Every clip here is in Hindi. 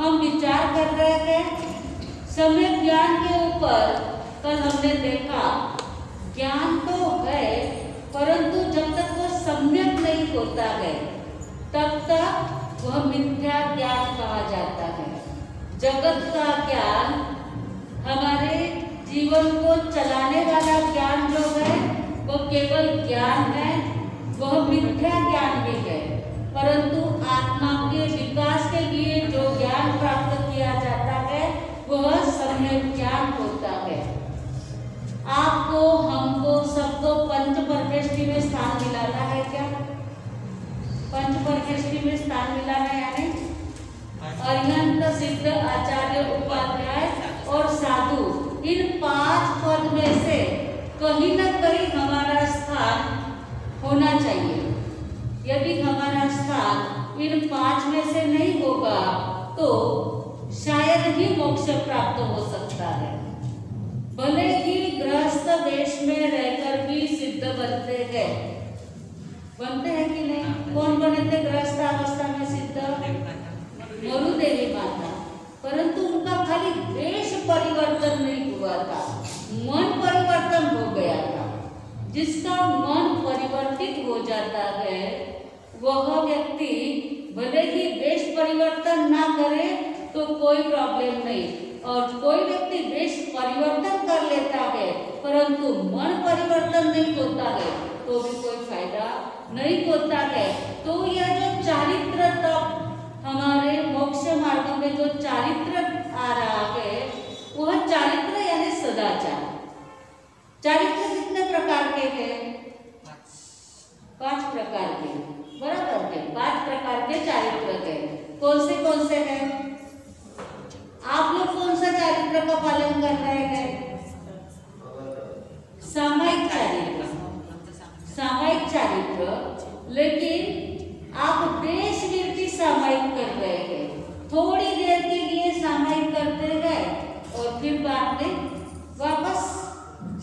हम विचार कर रहे हैं सम्यक ज्ञान के ऊपर। कल हमने देखा ज्ञान तो है, परंतु जब तक वो सम्यक नहीं होता है तब तक वह मिथ्या ज्ञान कहा जाता है। जगत का ज्ञान, हमारे जीवन को चलाने वाला ज्ञान जो है वो केवल ज्ञान है, वह मिथ्या ज्ञान भी है। परंतु आत्मा के विकास के लिए जो ज्ञान प्राप्त किया जाता है वह सम्यक ज्ञान होता है। आपको, हमको, सबको पंच परमेष्टि में स्थान मिलाना है क्या? पंच परमेष्टि में स्थान मिलाना है यानी अरिहंत, सिद्ध, आचार्य, उपाध्याय और साधु, इन 5 पद में से कहीं न कहीं हमारा स्थान होना चाहिए। यदि हमारा स्थान इन 5 में से नहीं होगा तो शायद ही मोक्ष प्राप्त हो सकता है। भले ही गृहस्थ वेश में रहकर भी सिद्ध बनते हैं कि नहीं? कौन बने थे गृहस्थ अवस्था में सिद्ध? मरुदेवी माता। परंतु उनका खाली वेश परिवर्तन नहीं हुआ था, मन परिवर्तन हो गया था। जिसका मन परिवर्तित हो जाता है वह व्यक्ति भले ही वेश परिवर्तन ना करे तो कोई प्रॉब्लम नहीं, और कोई व्यक्ति वेश परिवर्तन कर लेता है परंतु मन परिवर्तन नहीं होता है तो भी कोई फायदा नहीं होता है। तो यह जो चारित्र तप, हमारे मोक्ष मार्ग में जो चारित्र आ रहा है वह चारित्र यानी सदाचार। चारित्र कितने प्रकार के हैं? 5 प्रकार के, बराबर है। 5 प्रकार के चारित्र है। कौन से हैं? आप लोग कौन सा चारित्र का पालन कर रहे हैं? सामायिक चारित्र। सामायिक चारित्र, लेकिन आप देश विरोधी सामायिक कर रहे हैं। थोड़ी देर के लिए सामायिक करते हैं और फिर बाद में वापस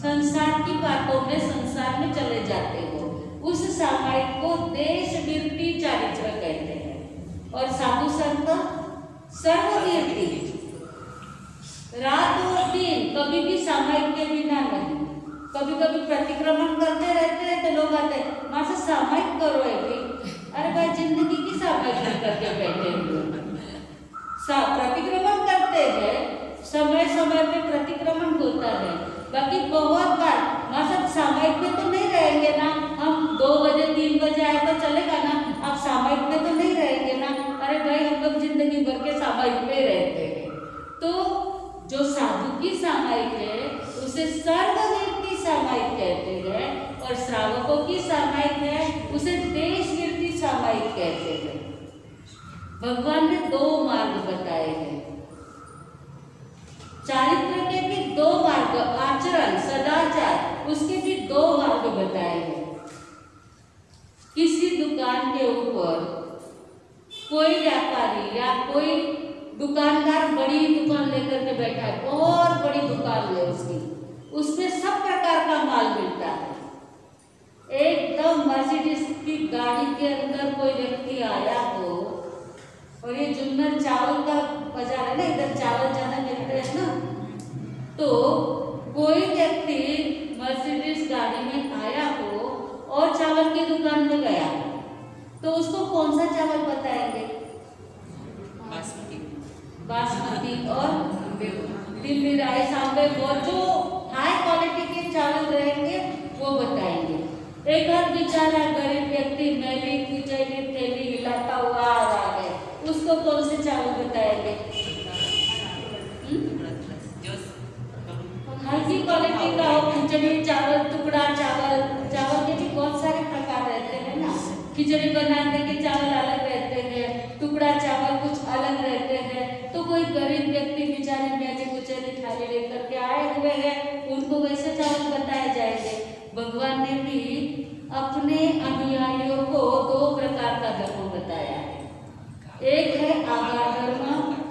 संसार की बातों में, संसार में चले जाते हो। उस सामायिक को देश विरोधी चारित्र कहते हैं। और साधु संत सर्वविरोधी, रात और दिन कभी भी सामायिक के बिना नहीं। कभी कभी प्रतिक्रमण करते रहते हैं तो लोग आते हैं, माँ से सामायिक करो है कि अरे भाई जिंदगी की सामायिक करके बैठे हुए। प्रतिक्रमण करते हैं, समय समय पे प्रतिक्रमण होता है। बाकी बहुत बार माँ सब सामायिक में तो नहीं रहेंगे ना, हम 2 बजे 3 बजे आए तो चलेगा ना, आप सामायिक में तो नहीं रहेंगे ना। अरे भाई हम लोग जिंदगी भर के सामायिक में रहते हैं। तो जो साधु की सामायिक है उसे सर्वविरोधी सामायिक कहते हैं, और श्रावकों की सामायिक है उसे देश विरोधी सामायिक कहते हैं। भगवान ने 2 मार्ग बताए हैं। चारित्र के भी 2 मार्ग, आचरण, सदाचार, उसके भी 2 मार्ग बताए हैं। किसी दुकान के ऊपर कोई व्यापारी या कोई दुकानदार बड़ी दुकान लेकर के बैठा है, बहुत बड़ी दुकान है उसकी, उसमें सब प्रकार का माल मिलता है। एकदम मर्सिडीज की गाड़ी के अंदर कोई व्यक्ति आया हो, और ये जुन्नर चावल का बाजार है ना, इधर चावल ज्यादा मिलते हैं ना, तो कोई व्यक्ति मर्सिडीज गाड़ी में आया हो और चावल की दुकान में गया तो उसको कौन सा चावल बताएंगे? बासमती और दिल्ली राइस, और जो हाई क्वालिटी के चावल रहेंगे वो बताएंगे। एक और बेचारा गरीब व्यक्ति मैली कुचैली थैली हिलाता हुआ आ रहा है, उसको कौन से चावल बताएंगे? हल्की क्वालिटी का हो, खिचड़ी चावल, टुकड़ा चावल, चावल के भी बहुत सारे प्रकार रहते हैं ना। खिचड़ी बनाने के चावल अलग रहते हैं, टुकड़ा चावल कुछ अलग रहते हैं। तो कोई गरीब व्यक्ति बेचारे मैली कुचैली थाली लेकर के आए हुए हैं, उनको वैसे चावल बताए जाएंगे। भगवान ने भी अपने अनुयायियों को 2 प्रकार का धर्म बताया है। एक है आगार धर्म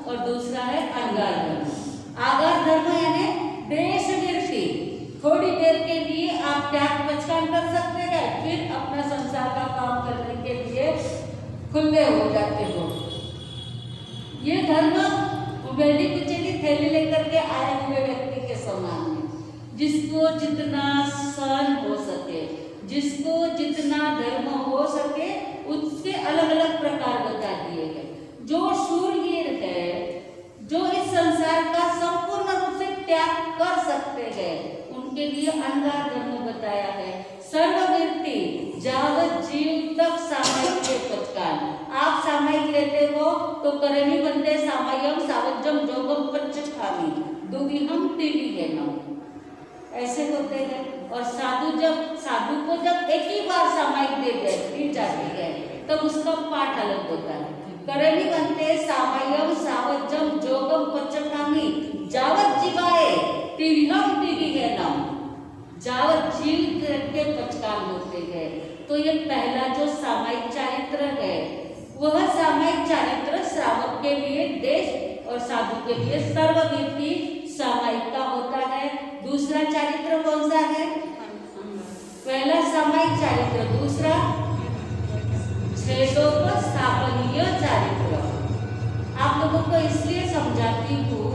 और दूसरा है अनगार धर्म। आगार धर्म यानी देश विरोधी, थोड़ी देर के लिए आप त्याग पछतान कर सकते हैं, फिर अपना संसार का काम करने के लिए खुले हो जाते हो। ये धर्म जितना सहन हो सके, जिसको जितना धर्म हो सके, उसके अलग अलग प्रकार बता दिए गए। जो शूरवीर है, जो इस संसार का संपूर्ण रूप से त्याग कर सकते हैं, उनके लिए अंगार धर्म बताया है। सर्ववीर्ति जावत जीव तक सामायिक के पचकान। आप सामायिक लेते हो तो करणी बंदे सामायम सावजम जोगम पच्चखामी दुविहम तिवि है ना, ऐसे होते हैं। और साधु को जब एक ही बार सामायिक दी जाती है तब उसका पाठ अलग होता है। करणी बनते सामायम सावजम जोगम पच्चकामी जावत जीवाए तिविहम तिवि है ना, जावत जीव के पचकान होते हैं। तो ये पहला जो सामायिक चारित्र है, वह सामायिक चारित्र श्रावक के लिए देश और साधु के लिए सर्ववीर्ति सामायिक का होता है। दूसरा चारित्र कौन सा है? पहला सामायिक चारित्र, दूसरा छेदोपस्थापनीय चारित्र। आप लोगों को इसलिए समझाती हूँ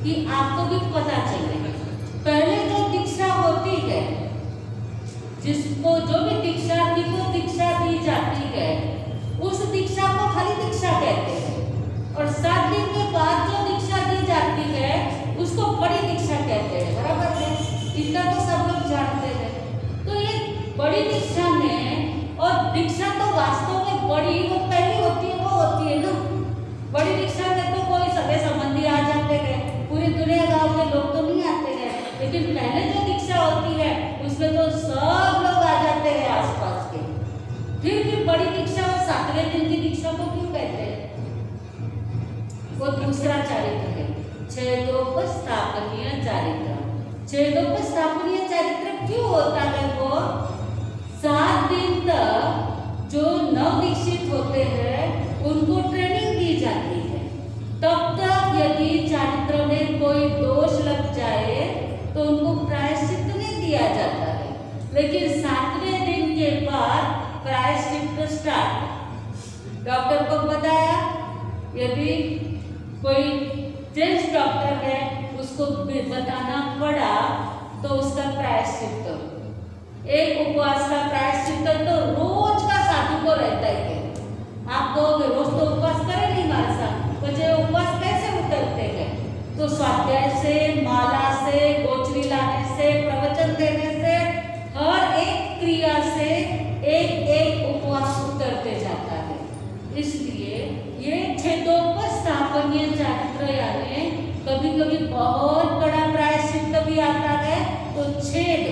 कि आपको भी पता चले। पहले जो दीक्षा होती है, जिसको जो भी दीक्षार्थी को दीक्षा दी जाती है, उस दीक्षा को खाली दीक्षा कहते हैं। और 7 दिन के बाद जो दीक्षा दी जाती है उसको बड़ी दीक्षा कहते हैं, बराबर है? इतना तो सब लोग जानते हैं। तो ये बड़ी दीक्षा में, और दीक्षा तो वास्तव में बड़ी वो पहली होती है, वो होती है ना। बड़ी दीक्षा में तो कोई सगे संबंधी आ जाते हैं, पूरी दुनिया गांव के लोग तो नहीं आते हैं, लेकिन पहले जो दीक्षा होती है उसमें तो सब लोग आ जाते हैं आसपास के। फिर भी बड़ी दीक्षा और 7वें दिन की दीक्षा को क्यों कहते हैं? वो दूसरा चारित्र है, छेदोपस्थापनीय चारित्र। छेदोपस्थापनीय चारित्र क्यों होता है? वो 7 दिन तक जो नवदीक्षित होते हैं उनको ट्रेनिंग दी जाती है। तब तक यदि चारित्र में कोई दोष लग जाए तो उनको प्रायश्चित नहीं दिया जाता है, लेकिन 7वें दिन के बाद प्रायश्चित स्टार्ट। डॉक्टर को बताया, यदि कोई जेंट्स डॉक्टर है उसको बताना पड़ा तो उसका प्रायश्चित, एक उपवास का प्रायश्चित तो रोज का साधु को रहता है। आप कहोगे रोज तो उपवास करे नहीं मानसा, तो जो उपवास कैसे उतरते हैं? तो स्वाध्याय से, माला से, गोचरी लाने से, प्रवचन देने से, हर एक क्रिया से एक एक उपवास उतरते जाता है। इसलिए ये छेदोपस्थापनीय चारित्र, यानी कभी कभी बहुत बड़ा प्रायश्चित भी आता है तो छेद,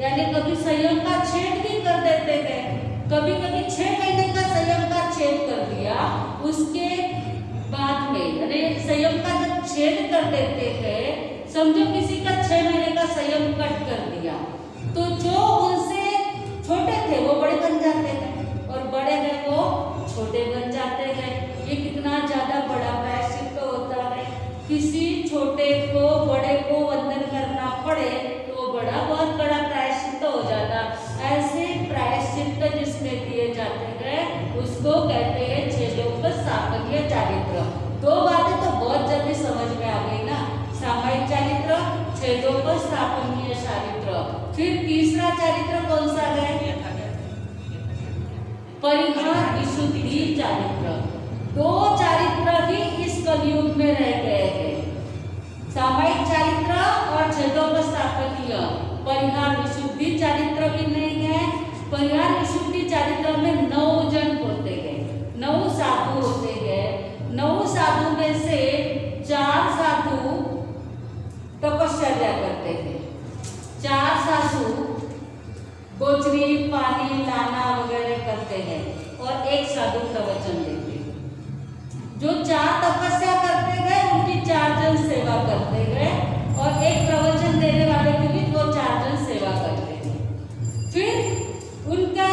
यानी कभी संयम का छेद भी कर देते हैं। कभी कभी 6 महीने का संयम का छेद कर दिया, उसके बाद में यानी संयम का जब छेद कर देते हैं, समझो किसी का 6 महीने का संयम कट कर दिया, तो जो उनसे छोटे थे वो बड़े बन जाते हैं और बड़े हैं वो छोटे बन जाते हैं। ये कितना ज्यादा बड़ा प्रायश्चित होता है। किसी छोटे को बड़े को वंदन करना पड़े तो बड़ा बहुत बड़ा प्रायश्चित हो जाता। ऐसे प्रायश्चित जिसमें दिए जाते हैं उसको कहते हैं छेदोपस्थापनीय चारित्र। 2 बातें तो बहुत जल्दी समझ में आ गई ना, सामायिक चारित्र, छेदोपस्थापनीय चारित्र। फिर तीसरा चारित्र कौन सा है? परिहार विशुद्धि चारित्र। 2 चारित्र ही इस कलयुग में रह गए हैं, सामायिक चारित्र और छेदोपस्थापनीय। परिहार विशुद्धि चारित्र भी नहीं है। परिहार विशुद्धि चारित्र में 9 जन होते हैं, 9 साधु होते हैं। 9 साधु में से 4 साधु तपश्चर्या करते हैं, 4 साधु गोचरी, पानी लाना वगैरह करते हैं और 1 साधु प्रवचन देते हैं। जो 4 तपस्या करते गए उनकी 4 जन सेवा करते गए और 1 प्रवचन देने वाले की भी 2-4 जन सेवा करते हैं। फिर उनका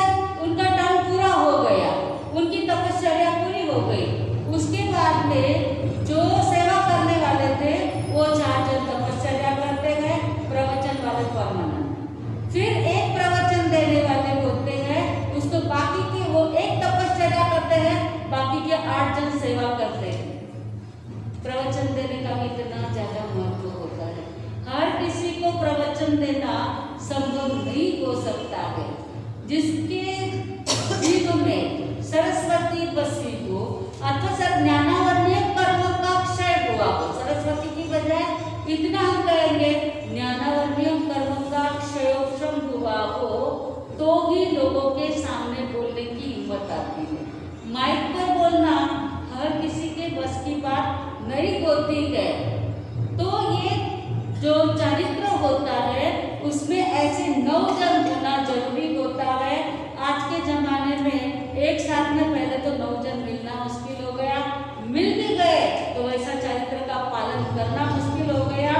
टर्म पूरा हो गया, उनकी तपश्चर्या पूरी हो गई। उसके बाद में जो सेवा करने वाले थे वो 4 जन तपश्चर्या करते गए, प्रवचन वाले परमानेंट। फिर 1 प्रवचन देने वाले होते हैं, उसको बाकी के वो 1 तपश्चर्या करते हैं, बाकी के 8 जन सेवा करते हैं। प्रवचन देने का भी इतना ज्यादा महत्व होता है। हर किसी को प्रवचन देना संभव नहीं हो सकता है। जिसके जीव में सरस्वती बसी हो अथवा सर ज्ञानावरणीय कर्म का क्षय हुआ हो, सरस्वती की बजाय इतना हम कहेंगे ज्ञानावरणीय कर्म का क्षयोक्षम हुआ हो, तो ही लोगों के सामने बोलने की हिम्मत आती है। माइक पर बोलना हर किसी के बस की बात नहीं होती है। तो ये जो चरित्र होता है उसमें ऐसे 9 जन होना जरूरी होता है। आज के जमाने में एक साथ में पहले तो 9 जन मिलना मुश्किल हो गया, मिल भी गए तो वैसा चरित्र का पालन करना मुश्किल हो गया।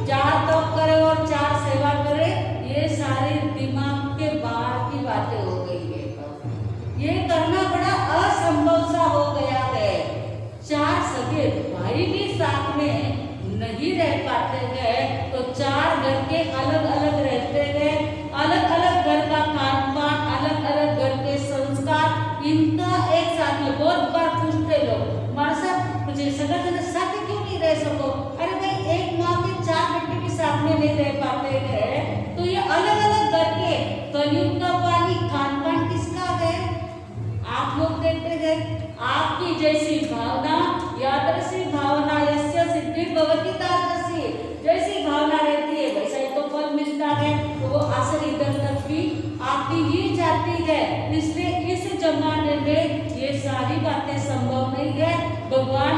4 तप करे और 4 सेवा करे, ये सारे दिमाग के बाहर की बातें हो गई है। ये करना बड़ा असंभव सा हो गया है। 4 सगे भाई भी साथ में नहीं रह पाते हैं तो 4 घर के अलग अलग रहते हैं, अलग अलग घर का खान पान, अलग अलग घर के संस्कार, इनका एक साथ में बहुत बार पूछते लोग हमारे साथ मुझे सगा साथ क्यों नहीं रह सको। अरे भाई एक माँ के 4 बेटे भी साथ में नहीं रह पाते हैं तो ये अलग अलग घर के कलयुग का पानी खान पान किसका है आप लोग देखते हैं। आपकी जैसी भावना यादृशी भावना यस्य सिद्धि भवति तादृशी, जैसी भावना रहती है वैसा ही तो फल मिलता है। तो वो असर इधर तक भी आती ही जाती है। इसलिए इस जमाने में ये सारी बातें संभव नहीं है। भगवान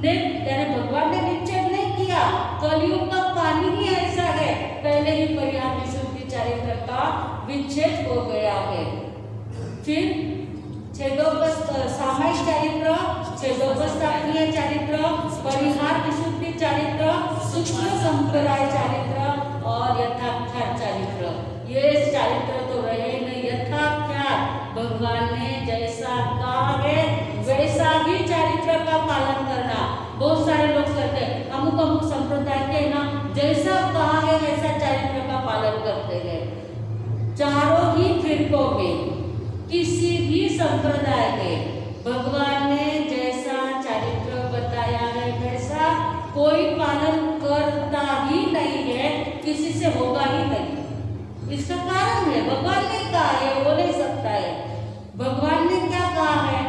ने निश्चय नहीं किया, कलयुग का पानी ही ऐसा है, पहले ही परिहार विशुद्धि चरित्र का विच्छेद हो गया है। फिर सामायिक चरित्र, छेदोपस्थापनीय चरित्र, परिहार विशुद्धि चरित्र, सूक्ष्म संप्रदाय चरित्र और यथाख्यात चरित्र। ये चरित्र तो रहे नहीं, यथाख्यात भगवान ने जैसा कहा है वैसा ही चरित्र का पालन करना। बहुत सारे लोग करते हैं, अमुक अमुक संप्रदाय के ना जैसा कहा है वैसा चरित्र का पालन करते हैं। चारों ही फिरकों में किसी भी संप्रदाय में भगवान ने जैसा चरित्र बताया है वैसा कोई पालन करता ही नहीं है, किसी से होगा ही नहीं। इसका कारण है भगवान ने कहा है, वो नहीं सकता है। भगवान ने क्या कहा है,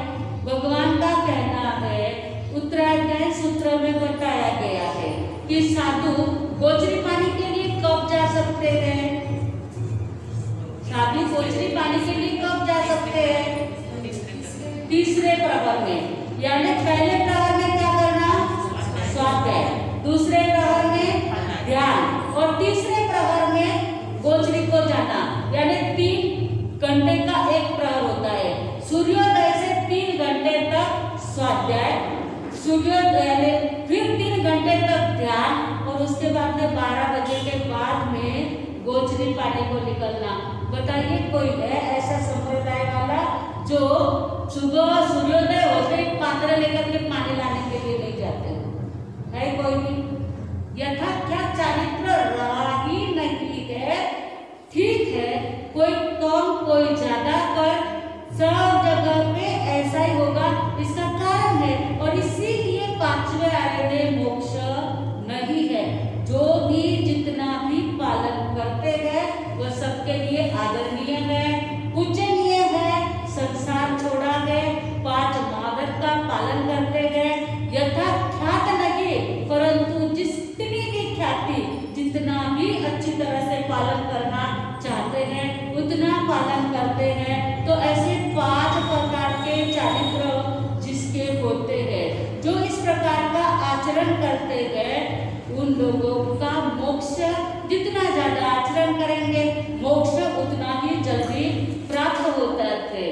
भगवान का कहना है उत्तराध्याय सूत्र में बताया गया है कि साधु गोचरी पानी के लिए कब जा सकते हैं, साधु गोचरी पानी के लिए कब जा सकते हैं, तीसरे प्रहर में। यानी पहले प्रहर में क्या करना, स्वाध्याय, दूसरे प्रहर में ध्यान और तीसरे प्रहर में गोचरी को जाना। यानी 3 घंटे का एक प्रहर होता है। सूर्योदय से 3 घंटे तक स्वाध्याय, सूर्योदय यानी फिर 3 घंटे तक ध्यान और उसके बाद में 12 बजे के बाद में गोचरी पानी को निकलना। बताइए कोई है ऐसा संप्रदाय वाला जो सुबह सूर्योदय होते ही पात्र लेकर के पानी लाने के लिए नहीं जाते है? कोई भी यथाख्यात चरित्र रहा ही नहीं है। ठीक है, कोई कम कोई ज्यादा कर सब जगह पे ऐसा ही होगा, इसका कारण है। और इसीलिए 5वें आर्य में मोक्ष नहीं है। जो भी जितना भी पालन करते हैं वह सबके लिए आदरणीय है, पूजनीय है। संसार छोड़ा है, 5 महाव्रत का पालन करते हैं, यथाख्यात नहीं परंतु जितनी भी ख्याति जितना भी अच्छी तरह से पालन करना चाहते हैं उतना पालन करते हैं। तो ऐसे 5 प्रकार के चरित्र जिसके होते हैं, जो इस प्रकार का आचरण करते हैं, उन लोगों का मोक्ष जितना ज्यादा आचरण करेंगे मोक्ष उतना ही जल्दी प्राप्त होता है।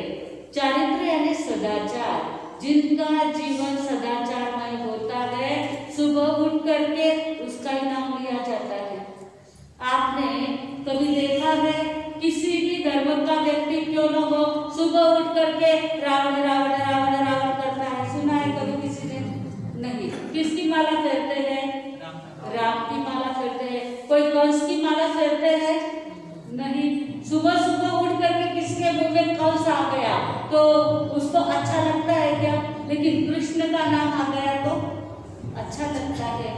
चरित्र यानी सदाचार, जिनका जीवन सदाचारमय होता है सुबह उठ करके उसका ही नाम लिया जाता है। आपने कभी देखा है किसी भी धर्म का व्यक्ति क्यों न हो सुबह उठ करके रावण रावण रावण रावण करता है? सुना है कभी किसी ने? नहीं। किसकी माला फेरते हैं? राम की माला फेरते हैं। कोई कंस की माला फेरते हैं? नहीं। सुबह सुबह उठ करके किसके मुंह में कंस आ गया तो उसको अच्छा लगता है क्या? लेकिन कृष्ण का नाम आ गया तो अच्छा लगता है।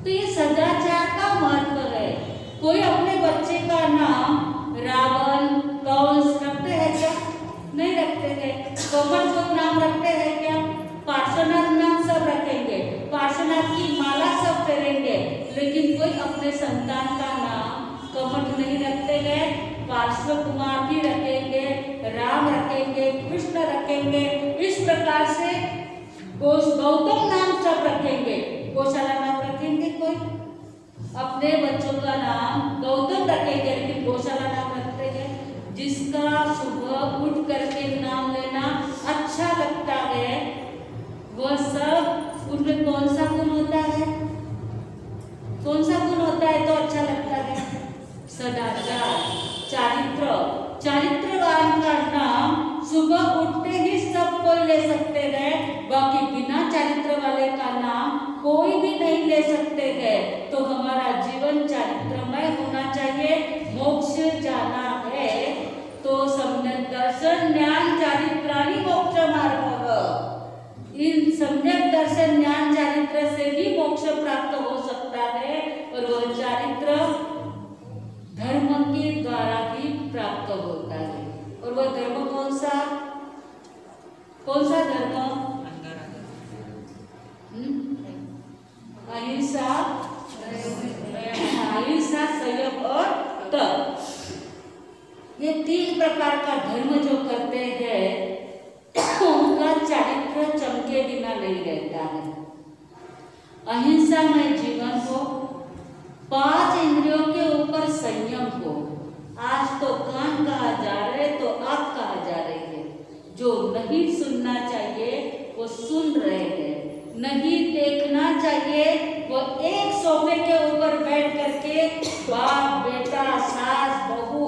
तो ये सदाचार का महत्व है। कोई अपने बच्चे का नाम रावण, कंस रखते हैं क्या? नहीं रखते हैं। कमल नाम रखते हैं क्या? पार्श्वनाथ नाम सब रखेंगे, पार्श्वनाथ की माला सब फेरेंगे, लेकिन कोई अपने संतान का नाम कमल नहीं रखते हैं। पार्श्व कुमार भी रखेंगे, राम रखेंगे, कृष्ण रखेंगे। इस प्रकार से गौतम नाम सब रखेंगे। गौशाला नाम रखेंगे कोई? अपने बच्चों का नाम गौतम रखेंगे, लेकिन गौशाला नाम रखते हैं। जिसका सुबह उठ करके नाम लेना अच्छा लगता है, वह सब उनमें कौन सा गुण होता है? कौन सा गुण होता है तो अच्छा लगता है? सदाचार, चारित्र। चारित्रवान का नाम सुबह उठते ही सब कोई ले सकते हैं, बाकी बिना चारित्र वाले का नाम कोई भी नहीं ले सकते हैं। तो हमारा जीवन चारित्रमय होना चाहिए। मोक्ष जाना है तो सम्यक दर्शन ज्ञान चारित्राणि मोक्ष मार्ग। इन सम्यक दर्शन ज्ञान चारित्र से ही मोक्ष प्राप्त हो सकता है, और वह चारित्र धर्म के द्वारा ही प्राप्त होता है। और वह धर्म कौन सा? कौन सा धर्म? अहिंसा, अहिंसा, संयम और तप। ये 3 प्रकार का धर्म जो करते हैं उनका चारित्र चमके बिना नहीं रहता है। अहिंसामय जीवन को, 5 इंद्रियों के ऊपर संयम को। आज तो कान कहा जा रहे तो आँख कहा जा रही है। जो नहीं सुनना चाहिए वो सुन रहे हैं, नहीं देखना चाहिए वो एक सोफे के ऊपर बैठ करके बाप बेटा, सास बहू,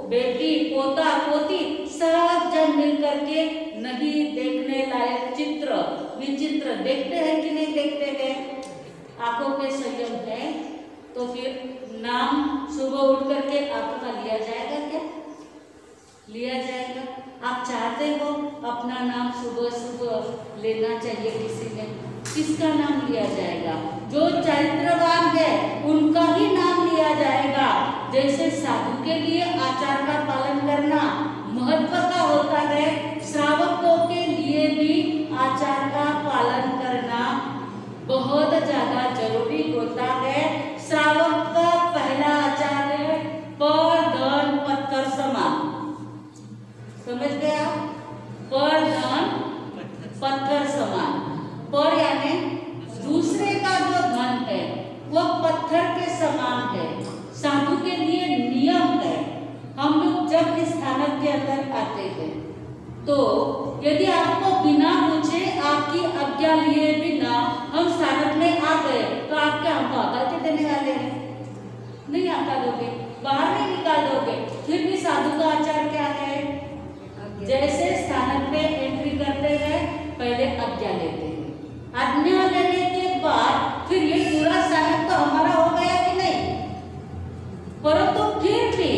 बेटी, पोता पोती सब जन मिल करके नहीं देखने लायक चित्र विचित्र देखते हैं कि नहीं देखते हैं? आंखों पे संयम है तो फिर नाम सुबह उठ करके आपका लिया जाएगा क्या? लिया जाएगा? आप चाहते हो अपना नाम सुबह सुबह लेना चाहिए किसी ने, किसका नाम लिया जाएगा? जो चारित्रवान है उनका ही नाम लिया जाएगा। जैसे साधु के लिए आचार का पालन करना महत्व का होता है, श्रावकों के लिए भी आचार का पालन करना बहुत ज्यादा जरूरी होता है। श्रावक का पहला आचार है पर धन पत्थर समान। समझ गए आप? पर धन पत्थर समान। पर यानी दूसरे का जो धन है वह पत्थर के समान है। साधु के लिए नियम है। हम लोग जब इस स्थानक के अंदर आते हैं तो यदि आपको बिना पूछे आपकी आज्ञा लिए बिना हम स्थानक में आ गए तो आप क्या हमको आज्ञा देने वाले हैं? नहीं आज्ञा दोगे, बाहर नहीं निकाल दोगे। फिर भी साधु का आचार क्या है? जैसे स्थानक में एंट्री करते हैं पहले आज्ञा लेते हैं, आज्ञा लेने के बाद फिर ये पूरा स्थानक तो हमारा हो गया कि नहीं, परंतु फिर भी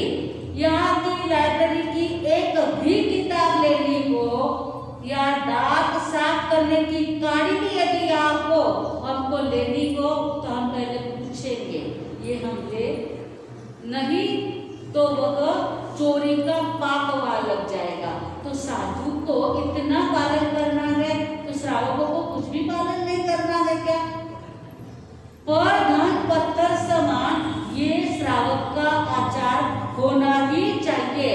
यहाँ की लाइब्रेरी की एक भी किताब लेनी हो या दांत साफ करने की काढ़ी भी यदि आपको हमको लेनी हो तो हम पहले पूछेंगे, ये हम ले, नहीं तो वह चोरी का पाप वहां लग जाएगा। तो साधु को इतना पालन करना है तो श्रावकों को कुछ भी पालन नहीं करना है क्या? पर धन पत्थर समान ये श्रावक का आचार होना ही चाहिए।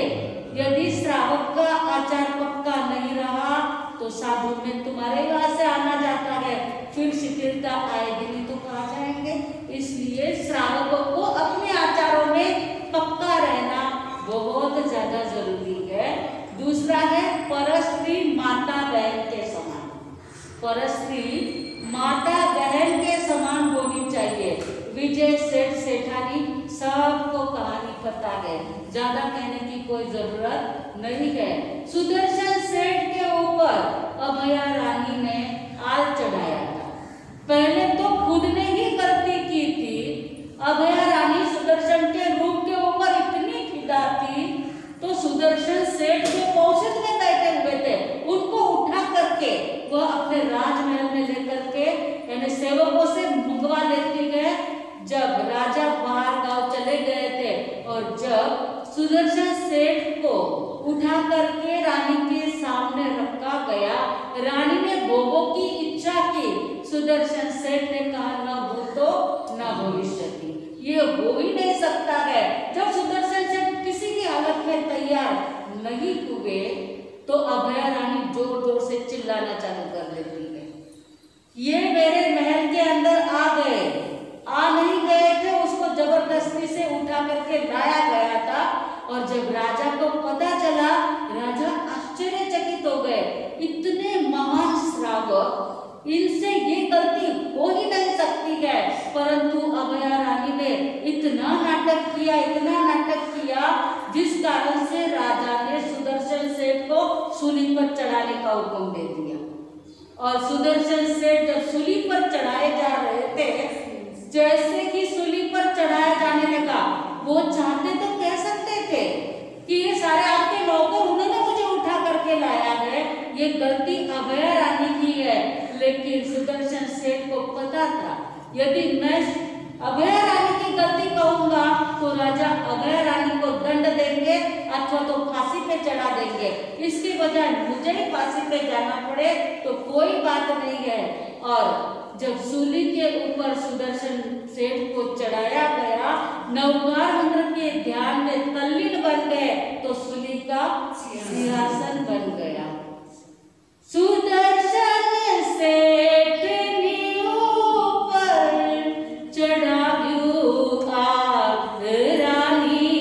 यदि श्रावक का आचार पक्का नहीं रहा तो साधु में तुम्हारे वहां से आना जाता है, फिर शिथिलता आएगी नहीं तो कहाँ जाएंगे? इसलिए श्रावकों को अपने आचारों में पक्का रहना बहुत ज्यादा जरूरी है। दूसरा है परस्त्री माता बहन के समान। परस्त्री माता बहन के समान होनी चाहिए। विजय सेठ सेठानी सबको कहानी पता है, ज्यादा कहने की कोई जरूरत नहीं है। सुदर्शन सेठ के ऊपर अभया रानी ने आल चढ़ाया था। पहले तो खुद ने ही गलती की थी। अभया रानी सुदर्शन के रूप के ऊपर इतनी फिदा थी तो सुदर्शन सेठ जो कौशल में बैठे हुए थे उनको उठा करके वह अपने राजमहल में लेकर के यानी सेवकों से मंगवा लेती गए उठा करके रानी के सामने रखा गया। रानी ने भोगों की इच्छा की। सुदर्शन सेठ ने कहा न भूतो न भविष्यति, ये हो ही नहीं सकता है। जब सुदर्शन सेठ किसी भी हालत में तैयार नहीं हुए तो अभया रानी जोर जोर से चिल्लाना चालू कर देती है, ये मेरे महल के अंदर आ गए, आ नहीं गए थे, उसको जबरदस्ती से उठा करके लाया गया था। और जब राजा को पता चला, राजा आश्चर्यचकित हो गए, इतने महान श्रावक, इनसे ये गलती हो ही नहीं सकती है। परंतु अभया रानी ने इतना नाटक किया, इतना नाटक किया, जिस कारण से राजा ने सुदर्शन सेठ को सूली पर चढ़ाने का हुक्म दे दिया। और सुदर्शन सेठ जब सूली पर चढ़ाए जा रहे थे, जैसे ही सूली पर चढ़ाया जाने लगा, वो चाहते तो कह सकते थे कि ये सारे आपके नौकर, उन्होंने मुझे उठा करके लाया है, ये गलती अभया रानी की है। लेकिन सुदर्शन सेठ को पता था, यदि मैं अभया रानी की गलती कहूंगा तो राजा अभया रानी को दंड देंगे अथवा तो फांसी पे चढ़ा देंगे। इसके बजाय मुझे ही फांसी पे जाना पड़े तो कोई बात नहीं है। और जब सूली के ऊपर सुदर्शन सेठ को चढ़ाया गया, नवकार मंत्र के ध्यान में तल्लीन बन गए तो सूली का सिंहासन बन गया। सुदर्शन सेठ ने ऊपर चढ़ाव्यो आ रानी,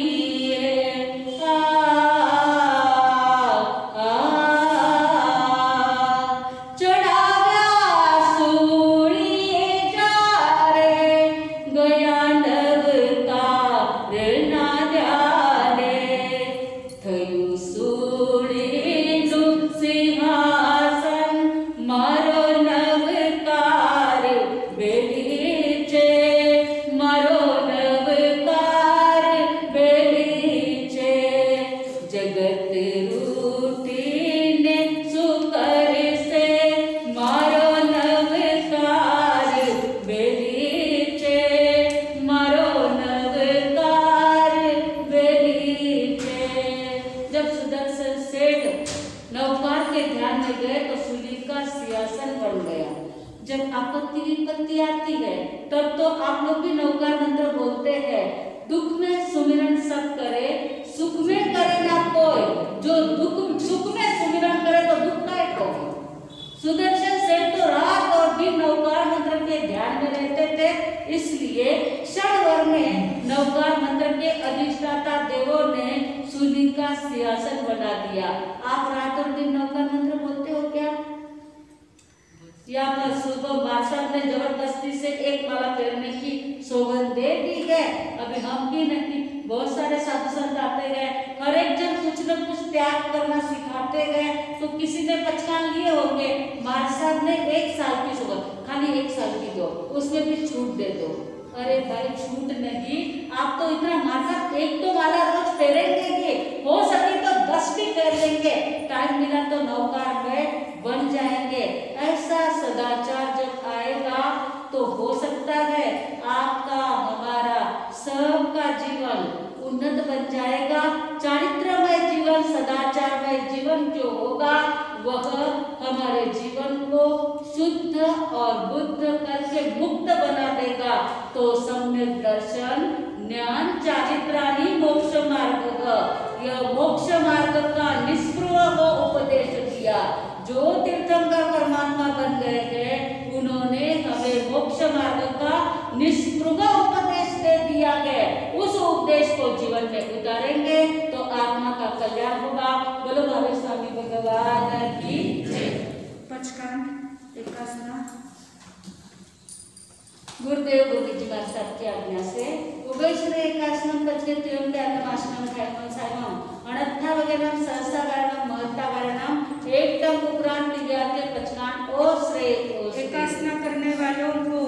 जब आपत्ति विपत्ति आती है तब तो आप लोग भी नवकार मंत्र बोलते हैं, दुख में सुमिरन सब करे, सुख में करे ना कोई, जो दुख सुख में सुमिरन करे तो दुख का को। सुदर्शन सेठ तो रात और दिन नवकार मंत्र के ध्यान में रहते थे, इसलिए क्षण भर में नवकार मंत्र के अधिष्ठाता देवों ने सूली का सिंहासन बना दिया। आप रात और दिन नवकार मंत्र बोलते हो क्या? यहाँ पर सुबह बादशाह ने जबरदस्ती से एक माला फेरने की सौगंध दे दी है। अभी हम भी नहीं, बहुत सारे साधु संत आते गए, हर एक जन कुछ न कुछ त्याग करना सिखाते गए। तो किसी ने पचकान लिए होंगे, बादशाह ने 1 साल की सौगंध, खाली 1 साल की दो, उसमें भी छूट दे दो। अरे भाई छूट नहीं, आप तो इतना माता एक तो माला रोज फेरेंगे, हो सके तो 10 भी फेर लेंगे, टाइम मिला तो नवकार में बन जाएंगे। ऐसा सदाचार जब आएगा तो हो सकता है आपका हमारा सबका जीवन उन्नत बन जाएगा। चारित्रमय जीवन, सदाचारमय जीवन जो होगा वह हमारे जीवन को शुद्ध और बुद्ध करके मुक्त बना देगा। तो सम्यक दर्शन ज्ञान चारित्राणि मोक्ष मार्ग, यह मोक्ष मार्ग का निष्प्रह को उपदेश दिया। जो तीर्थंकर परमात्मा बन गए हैं उन्होंने हमें मोक्ष मार्ग का निष्प्रह उपदेश दे दिया है। उस उपदेश को जीवन में उतारेंगे तो आत्मा का कल्याण होगा। बोलो भावे स्वामी भगवान की जय। पचकांड एकासना। गुरुदेव गुरुजी जी महाराज की आज्ञा से उभयश्री एकासनम पचकेत्यम ध्यानमासनम ध्यानम सायम अनथा वगैरह सहसा गारणम महत्ता गारणम एकदम उपरांत विद्यार्थी पचकांड और श्रेय एकासना करने वालों को